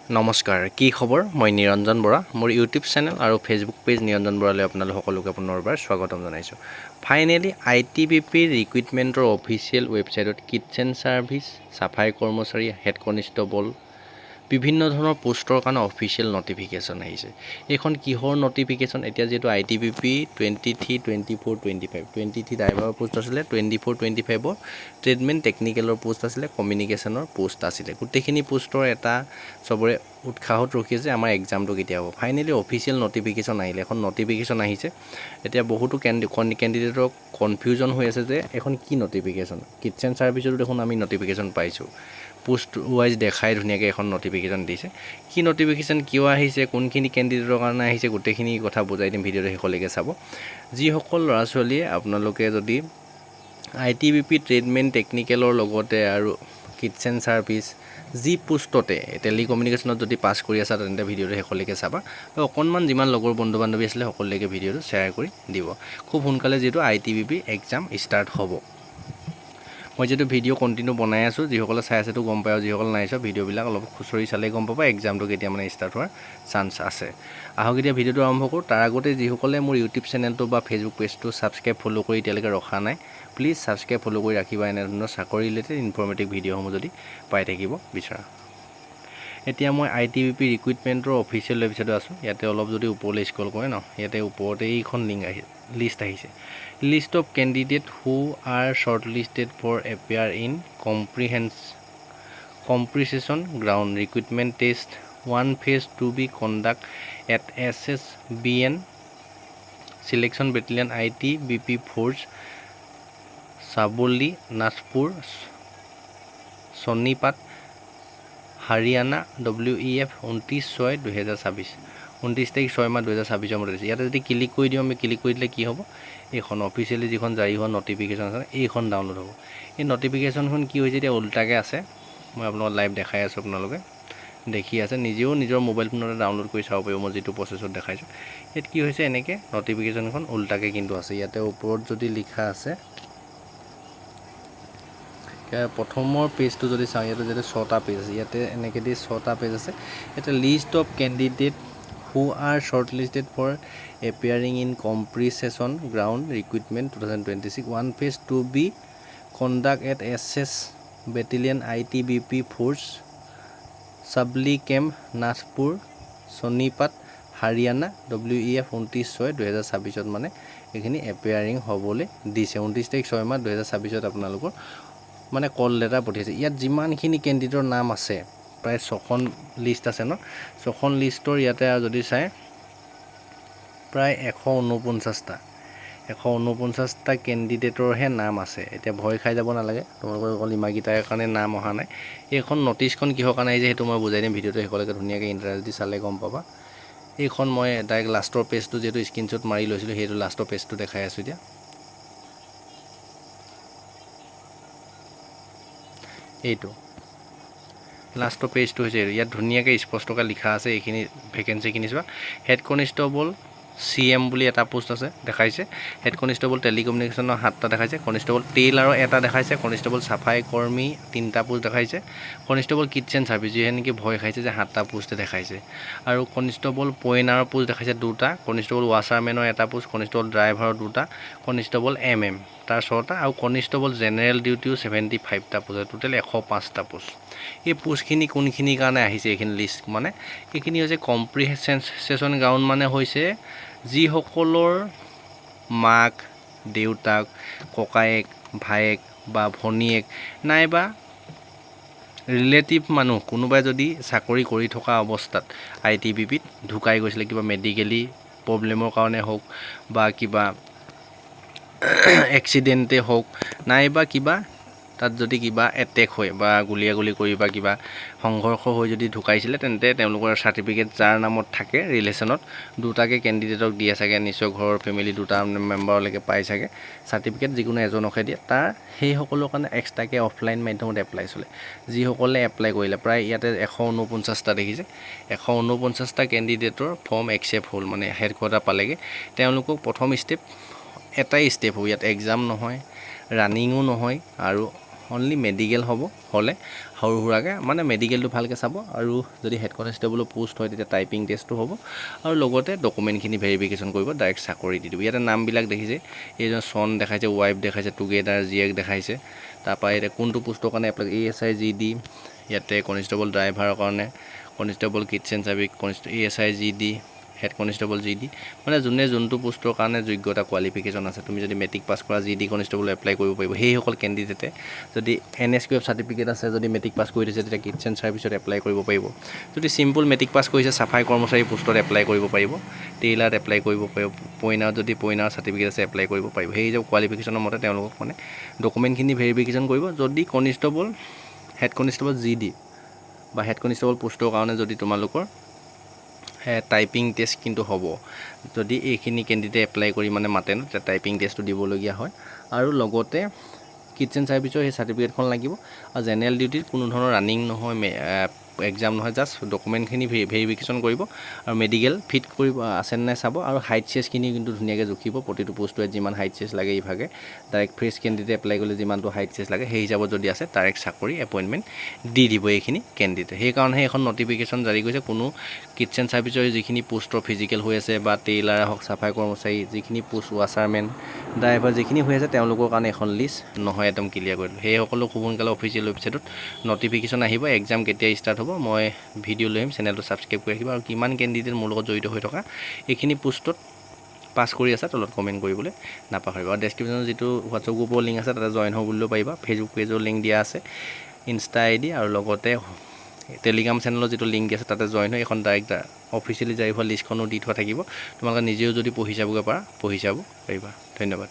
নমস্কাৰ কি খবৰ মই নিৰঞ্জন বৰা মোৰ ইউটিউব চেনেল আৰু ফেচবুক পেজ নিৰঞ্জন বৰালৈ আপোনালোক সকলোকে পুনৰবাৰ স্বাগতম জনাইছোঁ ফাইনেলি ITBP ৰিক্ৰুইটমেণ্টৰ অফিচিয়েল ৱেবছাইটত কিটচেন ছাৰ্ভিচ সাফাই কৰ্মচাৰী হেড কনষ্টেবল বিভিন্ন ধৰণৰ পোষ্টৰ কাৰণে অফিচিয়েল নটিফিকেশ্যন আহিছে এইখন কিহৰ নটিফিকেশ্যন এতিয়া যেটো ITBP 23 24 25 23 ড্ৰাইভাৰৰ পোষ্ট আছিল 24 25ৰ ট্ৰেডমেন টেকনিকেলৰ পোষ্ট আছিল কমিউনিকেশ্যনৰ পোষ্ট আছিল গোটেইখিনি পোষ্টৰ এটা সবৰে উৎসাহত ৰখি আছে আমাৰ এক্সামটো কেতিয়া হ'ব ফাইনেলি অফিচিয়েল নটিফিকেশ্যন আহিলে এখন নটিফিকেশ্যন আহিছে এতিয়া বহুতো ক্যান্ডিডেটক কনফিউজন হৈ আছে যে এখন কি নটিফিকেশ্যন কিটচেন সাৰ্ভিসৰ দেখোন আমি নটিফিকেশ্যন পাইছো পোষ্ট ওয়াইজ দেখাই ধুনিয়াকৈ এখন নটিফিকেশ্যন দিছে কি নটিফিকেশ্যন কিয় আহিছে কোনখিনি ক্যান্ডিডেটৰ কাৰণে আহিছে গোটেইখিনি কথা বুজাই দিম ভিডিঅ'টো শেষলৈকে চাব যিসকল ল'ৰা ছোৱালীয়ে আপোনালোকে যদি ITBP ট্ৰেডমেন টেকনিকেলৰ লগতে আৰু কিটচেন সাৰ্ভিস যি পোষ্টতে টেলিকমিউনিকেশ্যনত যদি পাস কৰি আছে তেন্তে ভিডিঅ'টো শেষলৈকে চাবা আৰু অকণমান যিমান লগৰ বন্ধু বান্ধৱী আছিলে সকলোকে ভিডিঅ'টো শ্বেয়াৰ কৰি দিব খুব সোনকালে যেটো ITBP এক্সাম ষ্টাৰ্ট হ'ব মই যেটো ভিডিঅ' কন্টিনিউ বনাই আছো যিসকলে চাই আছে তো গম পায় যিসকল নাই চাই ভিডিঅ'বিলাক অলপ খুচৰি চালে গম পাবা এক্সামটো কেতিয়া মানে ষ্টাৰ্ট হোৱাৰ চান্স আছে আহক এতিয়া ভিডিঅ'টো আৰম্ভ কৰোঁ তাৰ আগতে যিসকলে মোৰ ইউটিউব চেনেলটো বা ফেচবুক পেজটো সাবস্ক্ৰাইব ফলো কৰি এতিয়ালৈকে ৰখা নাই প্লিজ সাবস্ক্ৰাইব ফলো কৰি ৰাখিবা এনে ধৰণৰ চাকৰি ৰিলেটেড ইনফৰমেটিভ ভিডিঅ'সমূহ যদি পাই থাকিব বিচাৰা এতিয়া মই ITBP ৰিক্ৰুইটমেণ্টৰ অফিচিয়েল ৱেবছাইটত আছো ইয়াতে অলপ যদি ওপৰলৈ স্ক্ৰল কৰে ন ইয়াতে ওপৰতে এইখন লিংক লিষ্ট আহিছে list of candidates who are shortlisted for appear in comprehension ground recruitment test one phase to be conduct at SSBN selection battalion ITBP force Saboli Nagpur Sonipat Haryana WEF 29/6/2026 29 তাৰিখ 6 মাহ 2026 মতে ইয়াতে যদি click কৰি দিও আমি click কৰি দিলে কি হ'ব এখন অফিচিয়ালি যিখন জাৰি হোৱা নটিফিকেশ্যন আছে এইখন ডাউনলোড হ'ব এই নটিফিকেশ্যনখন কি হৈছে এতিয়া উল্টাকে আছে মই আপোনাক লাইভ দেখাই আছো আপোনালোকে দেখি আছে নিজেও নিজৰ মোবাইল ফোনতে ডাউনলোড কৰি চাব পাৰিব মই যেটো প্ৰসেছত দেখাইছো এত কি হৈছে এনেকে নটিফিকেশ্যনখন উল্টাকে কিন্তু আছে ইয়াতে ওপৰত যদি লিখা আছে প্ৰথমৰ পেজটো যদি চাও ইয়াতে যেতে 6টা পেজ আছে ইয়াতে এনেকে দি 6টা পেজ আছে এটা list of candidate who are shortlisted for appearing in comprehension ground recruitment 2026 one phase to be conduct at SS battalion ITBP force Sabli camp Nagpur Sonipat Haryana WEF 29/6/2026 মানে এখিনি appearing হ'বলে দিছে 29 তাৰিখ 6 মাহ 2026 আপোনালোকৰ মানে কল লেটাৰ পঠিয়াইছে ইয়াত যিমানখিনি ক্যান্ডিডেটৰ নাম আছে প্ৰায় 6খন লিষ্ট আছে ন 6খন লিষ্টৰ ইয়াতে যদি চাই প্ৰায় 149টা ক্যান্ডিডেটৰ হে নাম আছে এতিয়া ভয় খাই যাব নালাগে তোমালোকৰ অকল ইমাগিটাৰ কাৰণে নাম অহা নাই এইখন নটিছখন কিহৰ কাৰণে আহিছে হেতু মই বুজাই দিম ভিডিঅ'টো শেষলৈকে ধুনীয়াকৈ ইন্টাৰেষ্ট দি চালে গম পাবা এইখন মই ডাইৰেক্ট লাষ্টৰ পেজটো যেটো স্ক্ৰিনশ্বট মাৰি লৈছিলো হেতু লাষ্টৰ পেজটো দেখাই আছো এতিয়া এইটো লাষ্টৰ পেজটো হৈছে ইয়াত ধুনীয়াকৈ স্পষ্টকৈ লিখা আছে এইখিনি ভ্যাকেন্সি কিনি চোৱা হেড কনষ্টেবল CM বুলি এটা পোষ্ট আছে দেখাইছে হেড কনষ্টেবল টেলিকমিউনিকেশ্যনৰ 7টা দেখাইছে কনষ্টেবল টেইলাৰৰ এটা দেখাইছে কনষ্টেবল সাফাই কৰ্মী 3টা পোষ্ট দেখাইছে কনষ্টেবল কিটচেন সাৰ্ভিস যেনেকৈ ভয় খাইছে যে 7টা পোষ্ট দেখাইছে আৰু কনষ্টেবল পইনাৰৰ পোষ্ট দেখাইছে 2টা কনষ্টেবল ৱাছাৰমেনৰ এটা পোষ্ট কনষ্টেবল ড্ৰাইভাৰৰ 2টা কনষ্টেবল MM তাৰ 6টা আৰু কনষ্টেবল জেনেৰেল ডিউটিও 75টা পোষ্ট টোটাল 105টা পোষ্ট এই পোষ্টখিনি কোনখিনি কাৰণে আহিছে এইখিনি লিষ্ট মানে এইখিনি হৈছে কম্প্ৰিহেনশ্যন গ্ৰাউণ্ড মানে হৈছে যি সকলৰ মাক দেউতাক ককায়েক ভায়েক বা ভনীয়েক নাইবা ৰিলেটিভ মানুহ কোনোবাই যদি চাকৰি কৰি থকা অৱস্থাত ITBPত ঢুকাই গৈছিল কিবা মেডিকেলি প্ৰবলেমৰ কাৰণে হোক বা কিবা এক্সিডেন্টে হোক নাইবা কিবা তাত যদি কিবা এটেক হয় বা গুলিয়াগুলি কৰি বা কিবা সংঘৰ্ষ হৈ যদি ঢুকাইছিল তেন্তে তেওঁলোকৰ সাৰ্টিফিকেট যাৰ নামত থাকে ৰিলেশনত দুটাকে ক্যান্ডিডেটক দিয়া থাকে নিশ্চয় ঘৰৰ ফ্যামিলি দুটা মেম্বাৰলৈকে পাই থাকে সাৰ্টিফিকেট যিকোনো এজনকে দিয়ে তাৰ সেই সকলৰ কাৰণে এক্সট্ৰাকে অফলাইন মাধ্যমত এপ্লাই চলে যি সকলে এপ্লাই কৰিলে প্ৰায় ইয়াতে 149টা দেখিছে 149টা ক্যান্ডিডেটৰ ফৰ্ম একসেপ্ট হ'ল মানে হেড কোৱাৰ্টাৰ পালেগে তেওঁলোকক প্ৰথম স্টেপ এটাই স্টেপ হ'ব ইয়াত এক্সাম নহয় ৰানিংও নহয় আৰু অনলি মেডিকেল হ'ব হ'লে সৰু সুৰাকৈ মানে মেডিকেলটো ভালকৈ চাব আৰু যদি হেড কনষ্টেবলৰ পোষ্ট হয় তেতিয়া টাইপিং টেষ্টটো হ'ব আৰু লগতে ডকুমেণ্টখিনি ভেৰিফিকেশ্যন কৰিব ডাইৰেক্ট চাকৰি দি দিব ইয়াতে নামবিলাক দেখিছে এইজন চন দেখাইছে ৱাইফ দেখাইছে টুগেডাৰ জীয়েক দেখাইছে তাৰপৰা এতিয়া কোনটো পোষ্টৰ কাৰণে এপ্লাই ASI GD ইয়াতে কনষ্টেবল ড্ৰাইভাৰৰ কাৰণে constable kitchen service ASI GD head constable GD মানে যোনে যোনটো পোষ্টৰ কাৰণে যোগ্যতা কোৱালিফিকেশ্যন আছে তুমি যদি মেট্ৰিক পাছ কৰা GD কনষ্টেবল এপ্লাই কৰিব পাৰিব সেইসকল কেণ্ডিডেটে যদি NSQF চাৰ্টিফিকেট আছে যদি মেট্ৰিক পাছ কৰি দিছে তেতিয়া কিটচেন চাৰ্ভিচত এপ্লাই কৰিব পাৰিব যদি চিম্পুল মেট্ৰিক পাছ কৰিছে চাফাই কৰ্মচাৰী পোষ্টত এপ্লাই কৰিব পাৰিব টেইলাৰত এপ্লাই কৰিব পাৰিব পইনাৰ যদি পইনাৰ চাৰ্টিফিকেট আছে এপ্লাই কৰিব পাৰিব সেই যে কোৱালিফিকেশ্যনৰ মতে তেওঁলোকক মানে ডকুমেণ্টখিনি ভেৰিফিকেশ্যন কৰিব যদি কনষ্টেবল হেড কনষ্টেবল GD বা হেড কনষ্টেবল পোষ্টৰ কাৰণে যদি তোমালোকৰ টাইপিং টেষ্ট কিন্তু হ'ব যদি এইখিনি কেণ্ডিডেট এপ্লাই কৰি মানে মাতে ন তেতিয়া টাইপিং টেষ্টটো দিবলগীয়া হয় আৰু লগতে কিটচেন চাৰ্ভিচৰ সেই চাৰ্টিফিকেটখন লাগিব আৰু জেনেৰেল ডিউটিত কোনো ধৰণৰ ৰানিং নহয় এক্সাম নহয় জাষ্ট ডকুমেণ্টখিনি ভেৰিফিকেশ্যন কৰিব আৰু মেডিকেল ফিট কৰিব আছে নাই চাব আৰু হাইট চেষ্টখিনি কিন্তু ধুনীয়াকৈ জুখিব প্ৰতিটো পোষ্টটোৱে যিমান হাইট চেষ্ট লাগে ইভাগে ডাইৰেক্ট ফ্ৰেছ কেণ্ডিডেট এপ্লাই কৰিলে যিমানটো হাইট চেষ্ট লাগে সেই হিচাপত যদি আছে ডাইৰেক্ট চাকৰি এপইণ্টমেণ্ট দি দিব এইখিনি কেণ্ডিডেট সেইকাৰণে এখন নটিফিকেশ্যন জাৰি কৰিছে কোনো কিটচেন চাৰ্ভিচৰ যিখিনি পোষ্টৰ ফিজিকেল হৈ আছে বা টেইলাৰে হওক চাফাই কৰ্মচাৰী যিখিনি পোষ্ট ৱাছাৰমেন ড্ৰাইভাৰ যিখিনি হৈ আছে তেওঁলোকৰ কাৰণে এখন লিষ্ট নহয় একদম ক্লিয়াৰ কৰিলোঁ সেইসকলো খুব সোনকালে অফিচিয়েল ৱেবছাইটত নটিফিকেশ্যন আহিব এক্সাম কেতিয়া ষ্টাৰ্ট হ'ব মই ভিডিঅ' লৈ আহিম চেনেলটো ছাবস্ক্ৰাইব কৰি ৰাখিব আৰু কিমান কেণ্ডিডেট মোৰ লগত জড়িত হৈ থকা এইখিনি পোষ্টত পাছ কৰি আছে তলত কমেণ্ট কৰিবলৈ নাপাহৰিব আৰু ডেছক্ৰিপশ্যনত যিটো হোৱাটছআপ গ্ৰুপৰ লিংক আছে তাতে জইন হ'ব বুলিও পাৰিবা ফেচবুক পেজৰ লিংক দিয়া আছে ইনষ্টা ID আৰু লগতে টেলিগ্ৰাম চেনেলৰ যিটো লিংক দিয়া আছে তাতে জইন হৈ এখন ডাইৰেক্ট অফিচিয়েলি জাৰি হোৱা লিষ্টখনো দি থোৱা থাকিব তোমালোকে নিজেও যদি পঢ়ি চাবগৈ পাৰা পঢ়ি চাব পাৰিবা ধন্যবাদ